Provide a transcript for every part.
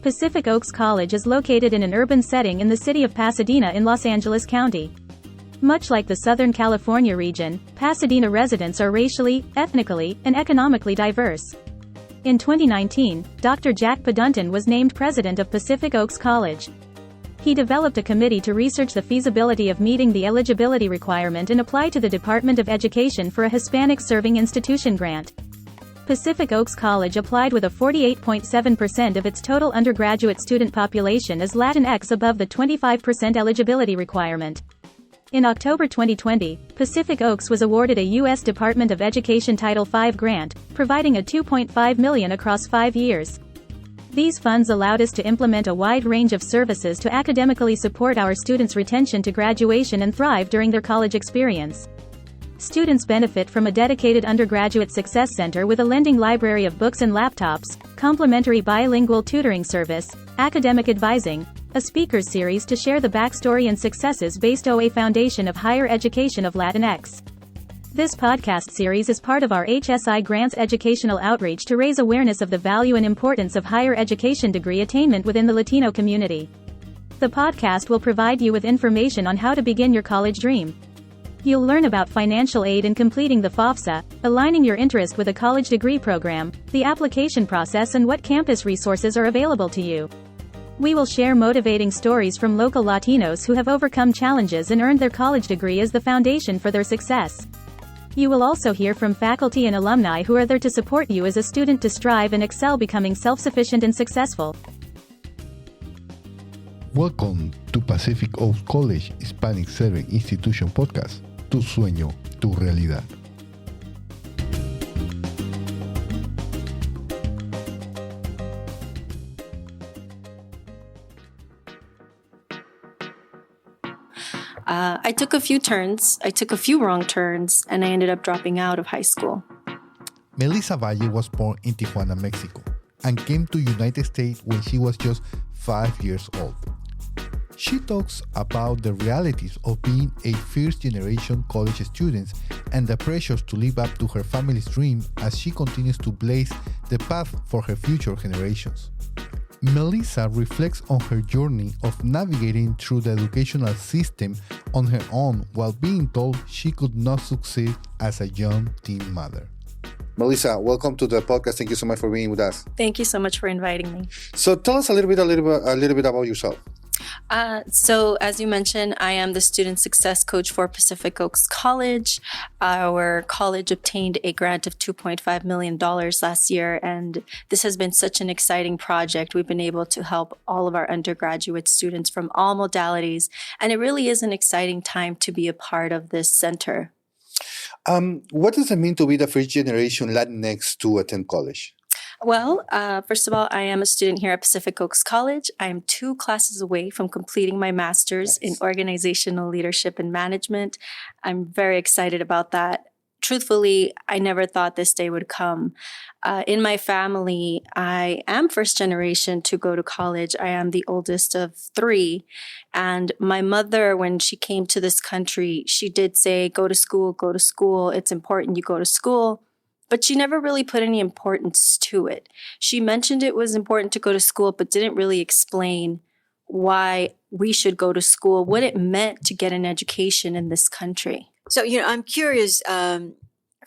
Pacific Oaks College is located in an urban setting in the city of Pasadena in Los Angeles County. Much like the Southern California region, Pasadena residents are racially, ethnically, and economically diverse. In 2019, Dr. Jack Pedunton was named president of Pacific Oaks College. He developed a committee to research the feasibility of meeting the eligibility requirement and apply to the Department of Education for a Hispanic Serving Institution grant. Pacific Oaks College applied with a 48.7% of its total undergraduate student population as Latinx above the 25% eligibility requirement. In October 2020, Pacific Oaks was awarded a U.S. Department of Education Title V grant, providing a $2.5 million across 5 years. These funds allowed us to implement a wide range of services to academically support our students' retention to graduation and thrive during their college experience. Students benefit from a dedicated undergraduate success center with a lending library of books and laptops, complimentary bilingual tutoring service, academic advising, a speakers series to share the backstory and successes based on a foundation of higher education of Latinx. This podcast series is part of our HSI Grants educational outreach to raise awareness of the value and importance of higher education degree attainment within the Latino community. The podcast will provide you with information on how to begin your college dream. You'll learn about financial aid in completing the FOFSA, aligning your interest with a college degree program, the application process, and what campus resources are available to you. We will share motivating stories from local Latinos who have overcome challenges and earned their college degree as the foundation for their success. You will also hear from faculty and alumni who are there to support you as a student to strive and excel, becoming self-sufficient and successful. Welcome to Pacific Oaks College Hispanic Serving Institution Podcast. Tu sueño, tu realidad. I took a few turns, I took a few wrong turns, and I ended up dropping out of high school. Melissa Valle was born in Tijuana, Mexico, and came to United States when she was just 5 years old. She talks about the realities of being a first-generation college student and the pressures to live up to her family's dream as she continues to blaze the path for her future generations. Melissa reflects on her journey of navigating through the educational system on her own while being told she could not succeed as a young teen mother. Melissa, welcome to the podcast. Thank you so much for being with us. Thank you so much for inviting me. So tell us a little bit about yourself. So as you mentioned, I am the student success coach for Pacific Oaks College. Our college obtained a grant of $2.5 million last year, and this has been such an exciting project. We've been able to help all of our undergraduate students from all modalities, and it really is an exciting time to be a part of this center. What does it mean to be the first generation Latinx to attend college? Well, first of all, I am a student here at Pacific Oaks College. I am 2 classes away from completing my master's in organizational leadership and management. I'm very excited about that. Truthfully, I never thought this day would come. In my family, I am first generation to go to college. I am the oldest of 3. And my mother, when she came to this country, she did say, go to school, go to school. It's important you go to school. But she never really put any importance to it. She mentioned it was important to go to school, but didn't really explain why we should go to school, what it meant to get an education in this country. So, I'm curious.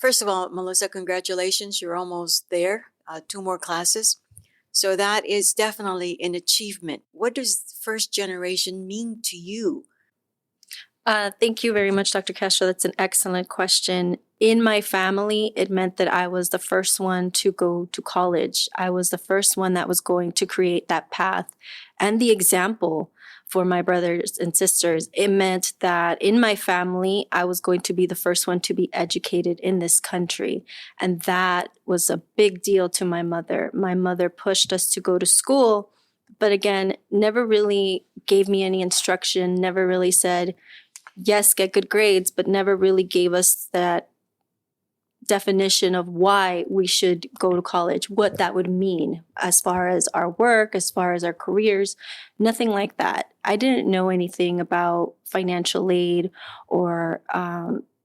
First of all, Melissa, congratulations. You're almost there. 2 more classes. So that is definitely an achievement. What does first generation mean to you? Thank you very much, Dr. Castro. That's an excellent question. In my family, it meant that I was the first one to go to college. I was the first one that was going to create that path and the example for my brothers and sisters. It meant that in my family, I was going to be the first one to be educated in this country. And that was a big deal to my mother. My mother pushed us to go to school, but again, never really gave me any instruction, never really said, yes, get good grades, but never really gave us that definition of why we should go to college, what that would mean as far as our work, as far as our careers, nothing like that. I didn't know anything about financial aid or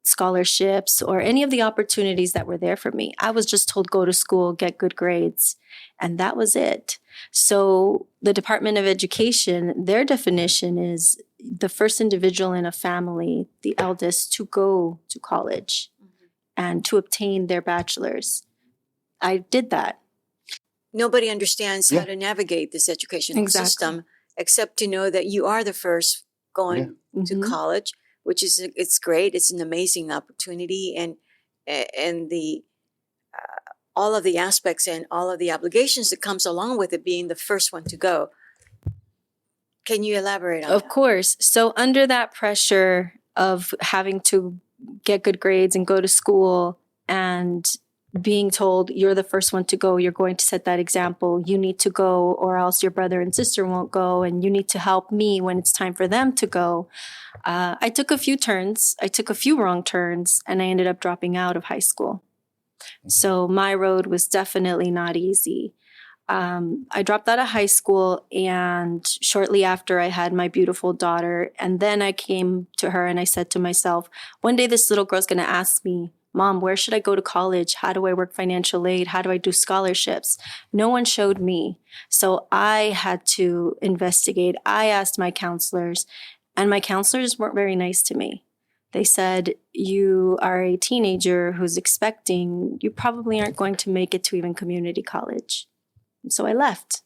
scholarships or any of the opportunities that were there for me. I was just told, go to school, get good grades, and that was it. So the Department of Education, their definition is the first individual in a family, the eldest, to go to college and to obtain their bachelor's. I did that. Nobody understands how to navigate this educational system except to know that you are the first going to college, which is, it's great. It's an amazing opportunity, and the all of the aspects and all of the obligations that comes along with it, being the first one to go. Can you elaborate on that? Of course. So under that pressure of having to get good grades and go to school and being told you're the first one to go, you're going to set that example, you need to go or else your brother and sister won't go, and you need to help me when it's time for them to go. I took a few turns. I took a few wrong turns, and I ended up dropping out of high school. So my road was definitely not easy. I dropped out of high school, and shortly after I had my beautiful daughter. And then I came to her and I said to myself, one day this little girl's going to ask me, Mom, where should I go to college? How do I work financial aid? How do I do scholarships? No one showed me. So I had to investigate. I asked my counselors, and my counselors weren't very nice to me. They said, you are a teenager who's expecting, you probably aren't going to make it to even community college. And so I left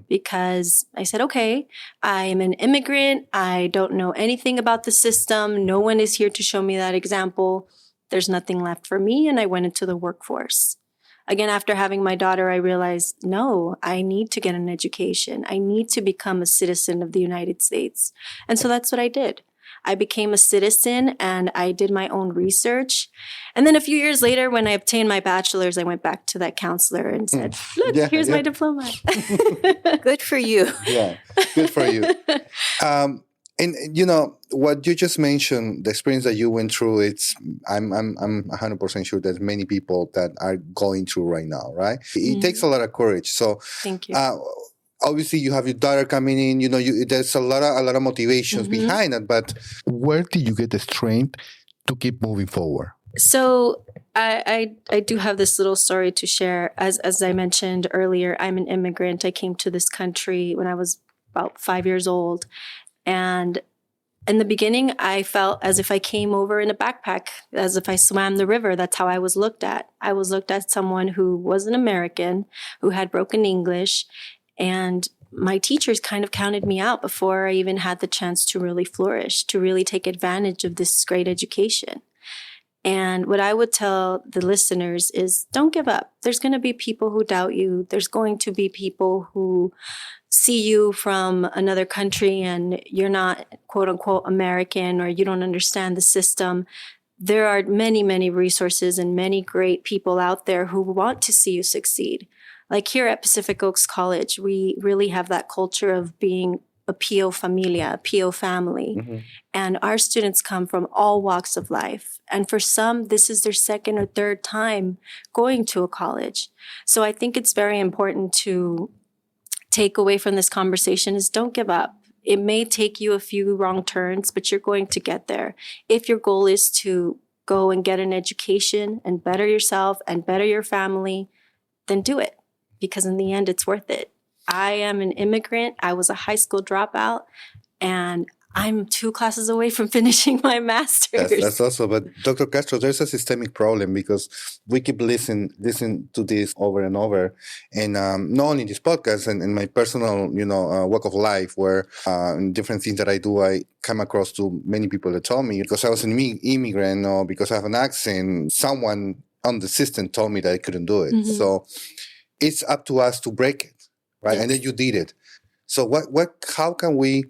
because I said, okay, I'm an immigrant. I don't know anything about the system. No one is here to show me that example. There's nothing left for me. And I went into the workforce. Again, after having my daughter, I realized, no, I need to get an education. I need to become a citizen of the United States. And so that's what I did. I became a citizen and I did my own research. And then a few years later, when I obtained my bachelor's, I went back to that counselor and said, look, here's my diploma. Good for you. Yeah, good for you. And you know what you just mentioned, the experience that you went through. I'm 100% sure there's many people that are going through right now, right? It takes a lot of courage. So thank you. Obviously, you have your daughter coming in. You know, there's a lot of motivations behind it. But where did you get the strength to keep moving forward? So I do have this little story to share. As I mentioned earlier, I'm an immigrant. I came to this country when I was about 5 years old. And in the beginning, I felt as if I came over in a backpack, as if I swam the river. That's how I was looked at. I was looked at someone who was an American, who had broken English. And my teachers kind of counted me out before I even had the chance to really flourish, to really take advantage of this great education. And what I would tell the listeners is don't give up. There's going to be people who doubt you. There's going to be people who see you from another country and you're not, quote unquote, American, or you don't understand the system. There are many, many resources and many great people out there who want to see you succeed. Like here at Pacific Oaks College, we really have that culture of being a PO familia, a PO family. And our students come from all walks of life. And for some, this is their second or third time going to a college. So I think it's very important to take away from this conversation is don't give up. It may take you a few wrong turns, but you're going to get there. If your goal is to go and get an education and better yourself and better your family, then do it. Because in the end, it's worth it. I am an immigrant. I was a high school dropout, and I'm 2 classes away from finishing my master's. That's also, but Dr. Castro, there's a systemic problem because we keep listening to this over and over, and not only this podcast and in my personal, walk of life, where in different things that I do, I come across to many people that tell me because I was an immigrant or because I have an accent, someone on the system told me that I couldn't do it. So it's up to us to break it, right? Yes. And then you did it. So how can we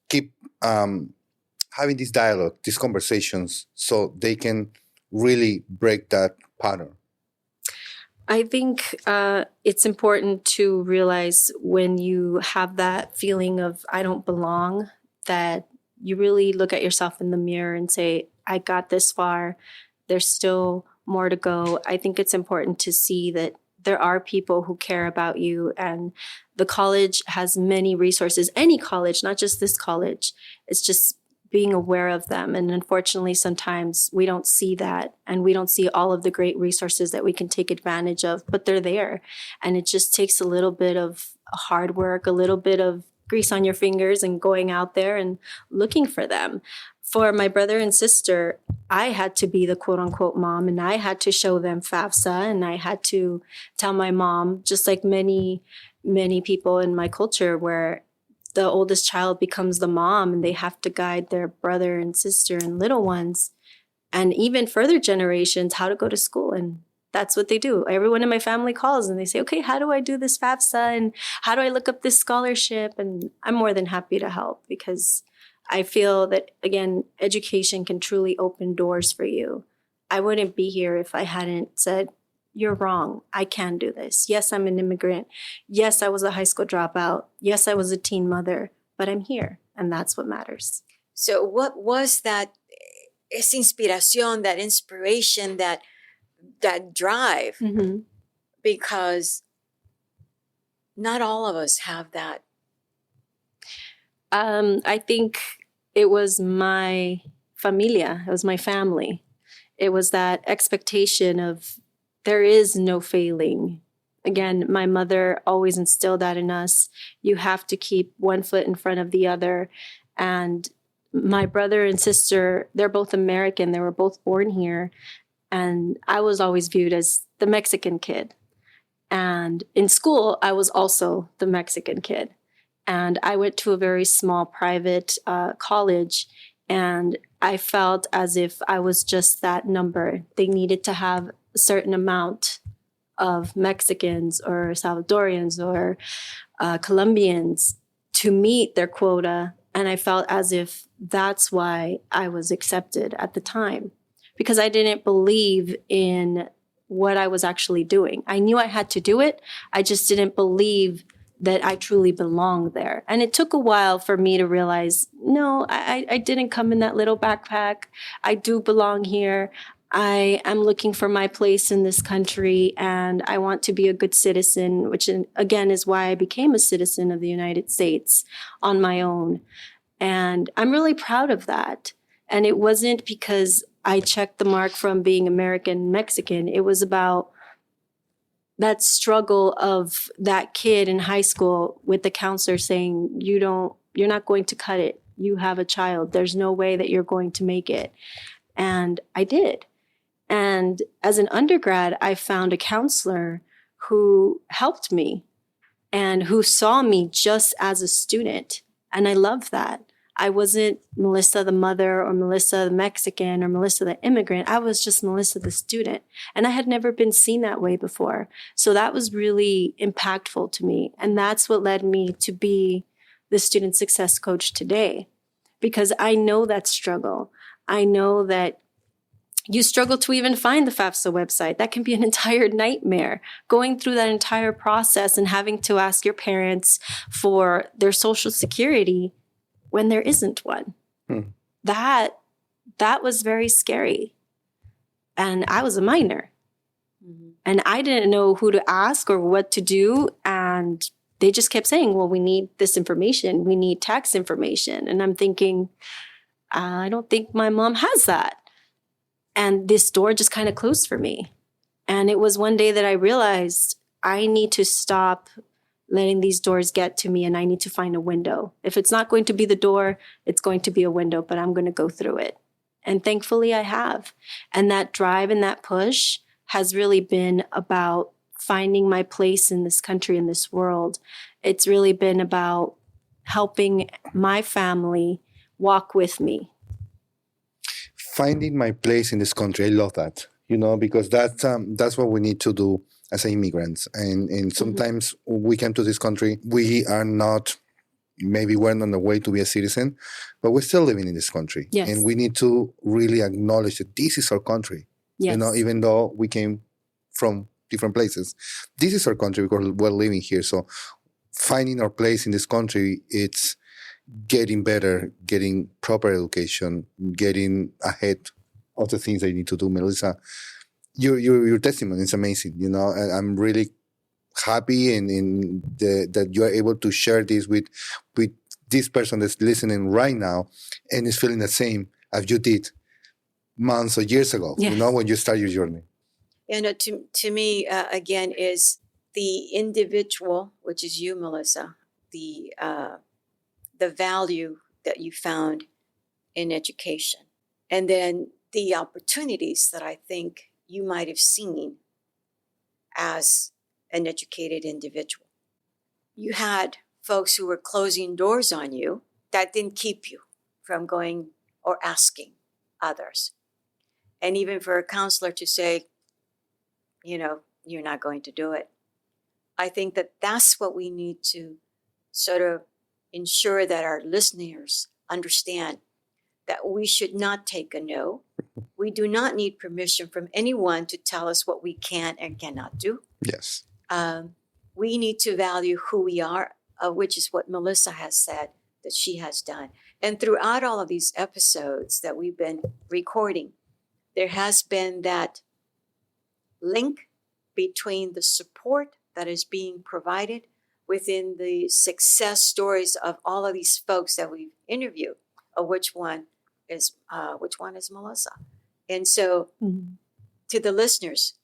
keep having this dialogue, these conversations, so they can really break that pattern? I think it's important to realize when you have that feeling of I don't belong, that you really look at yourself in the mirror and say, I got this far. There's still more to go. I think it's important to see that there are people who care about you, and the college has many resources. Any college, not just this college. It's just being aware of them. And unfortunately, sometimes we don't see that, and we don't see all of the great resources that we can take advantage of, but they're there. And it just takes a little bit of hard work, a little bit of grease on your fingers, and going out there and looking for them. For my brother and sister, I had to be the quote unquote mom, and I had to show them FAFSA, and I had to tell my mom, just like many people in my culture, where the oldest child becomes the mom and they have to guide their brother and sister and little ones, and even further generations, how to go to school. And that's what they do. Everyone in my family calls and they say, okay, how do I do this FAFSA? And how do I look up this scholarship? And I'm more than happy to help, because I feel that, again, education can truly open doors for you. I wouldn't be here if I hadn't said, you're wrong. I can do this. Yes, I'm an immigrant. Yes, I was a high school dropout. Yes, I was a teen mother, but I'm here, and that's what matters. So what was that esa inspiración, that inspiration, that drive? Mm-hmm. Because not all of us have that. I think it was my familia. It was my family. It was that expectation of there is no failing. Again, my mother always instilled that in us. You have to keep one foot in front of the other. And my brother and sister, they're both American. They were both born here. And I was always viewed as the Mexican kid. And in school, I was also the Mexican kid. And I went to a very small private college, and I felt as if I was just that number. They needed to have a certain amount of Mexicans or Salvadorians or Colombians to meet their quota. And I felt as if that's why I was accepted at the time, because I didn't believe in what I was actually doing. I knew I had to do it. I just didn't believe that I truly belonged there. And it took a while for me to realize, no, I didn't come in that little backpack. I do belong here. I am looking for my place in this country, and I want to be a good citizen, which again is why I became a citizen of the United States on my own. And I'm really proud of that. And it wasn't because I checked the mark from being American Mexican. It was about that struggle of that kid in high school with the counselor saying, you're not going to cut it. You have a child. There's no way that you're going to make it. And I did. And as an undergrad, I found a counselor who helped me and who saw me just as a student. And I love that. I wasn't Melissa the mother or Melissa the Mexican or Melissa the immigrant. I was just Melissa the student. And I had never been seen that way before. So that was really impactful to me. And that's what led me to be the student success coach today, because I know that struggle. I know that you struggle to even find the FAFSA website. That can be an entire nightmare, going through that entire process and having to ask your parents for their social security when there isn't one. That was very scary. And I was a minor. Mm-hmm. And I didn't know who to ask or what to do. And they just kept saying, well, we need this information. We need tax information. And I'm thinking, I don't think my mom has that. And this door just kind of closed for me. And it was one day that I realized I need to stop letting these doors get to me, and I need to find a window. If it's not going to be the door, it's going to be a window, but I'm going to go through it. And thankfully I have. And that drive and that push has really been about finding my place in this country, in this world. It's really been about helping my family walk with me. Finding my place in this country, I love that, because that's what we need to do as immigrants. And sometimes we come to this country, we are not, maybe we're on the way to be a citizen, but we're still living in this country. Yes. And we need to really acknowledge that this is our country. Yes. Even though we came from different places, this is our country because we're living here. So finding our place in this country, it's getting better, getting proper education, getting ahead of the things that you need to do. Melissa, your testimony is amazing, and I'm really happy that you are able to share this with this person that's listening right now and is feeling the same as you did months or years ago, Yes. when you start your journey. And to me, again, is the individual, which is you, Melissa, the value that you found in education, and then the opportunities that I think you might have seen as an educated individual. You had folks who were closing doors on you. That didn't keep you from going or asking others. And even for a counselor to say, you're not going to do it. I think that that's what we need to sort of ensure that our listeners understand, that we should not take a no. We do not need permission from anyone to tell us what we can and cannot do. Yes. We need to value who we are, which is what Melissa has said that she has done. And throughout all of these episodes that we've been recording, there has been that link between the support that is being provided within the success stories of all of these folks that we've interviewed, of which one is Melissa. And so to the listeners,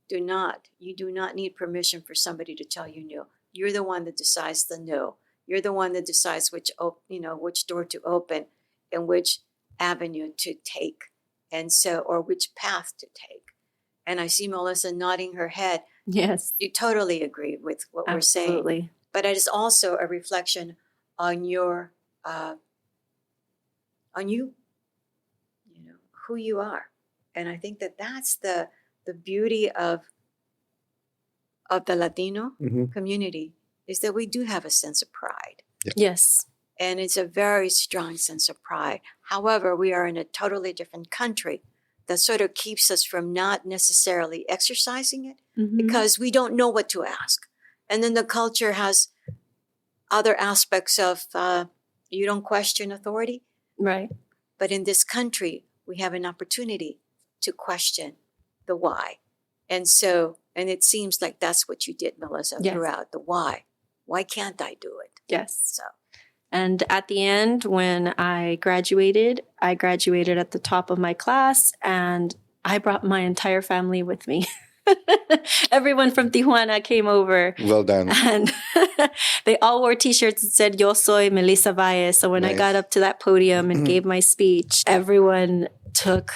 you do not need permission for somebody to tell you no. You're the one that decides the no. You're the one that decides which door to open and which avenue to take, and so, or which path to take. And I see Melissa nodding her head. Yes. You totally agree with what we're saying. Absolutely. But it is also a reflection on your, on you, who you are. And I think that that's the beauty of the Latino community, is that we do have a sense of pride. Yeah. Yes. And it's a very strong sense of pride. However, we are in a totally different country that sort of keeps us from not necessarily exercising it because we don't know what to ask. And then the culture has other aspects of you don't question authority. Right. But in this country, we have an opportunity to question the why. And it seems like that's what you did, Melissa, Yes. throughout the why. Why can't I do it? Yes. So, And at the end, when I graduated at the top of my class, and I brought my entire family with me. Everyone from Tijuana came over. Well done. And they all wore t-shirts that said, Yo soy Melissa Valle. So when I got up to that podium and gave my speech, everyone took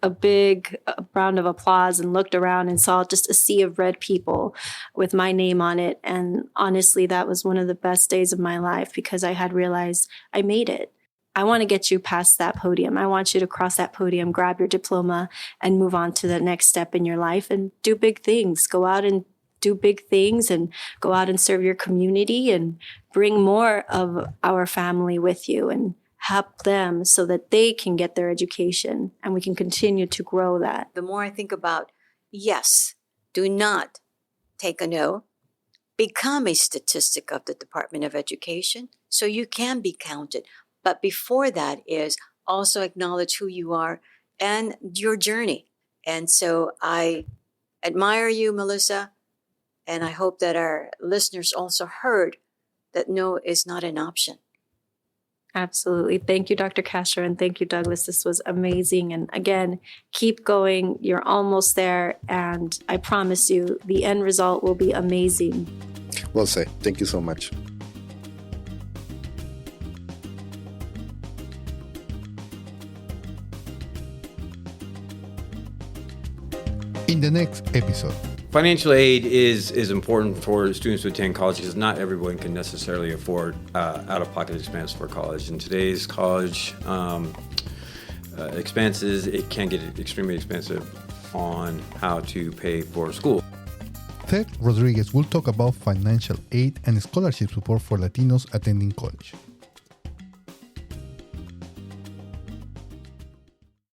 a big round of applause and looked around and saw just a sea of red people with my name on it. And honestly, that was one of the best days of my life, because I had realized I made it. I want to get you past that podium. I want you to cross that podium, grab your diploma, and move on to the next step in your life and do big things. Go out and do big things and go out and serve your community and bring more of our family with you and help them so that they can get their education and we can continue to grow that. the more I think about, yes, do not take a no. Become a statistic of the Department of Education so you can be counted. But before that is also acknowledge who you are and your journey. And so I admire you, Melissa, and I hope that our listeners also heard that no is not an option. Absolutely. Thank you, Dr. Castro, and thank you, Douglas. This was amazing. And again, keep going. You're almost there. And I promise you, the end result will be amazing. Well said. Thank you so much. In the next episode, financial aid is important for students to attend college because not everyone can necessarily afford out-of-pocket expense for college. In today's college expenses, it can get extremely expensive on how to pay for school. Ted Rodriguez will talk about financial aid and scholarship support for Latinos attending college.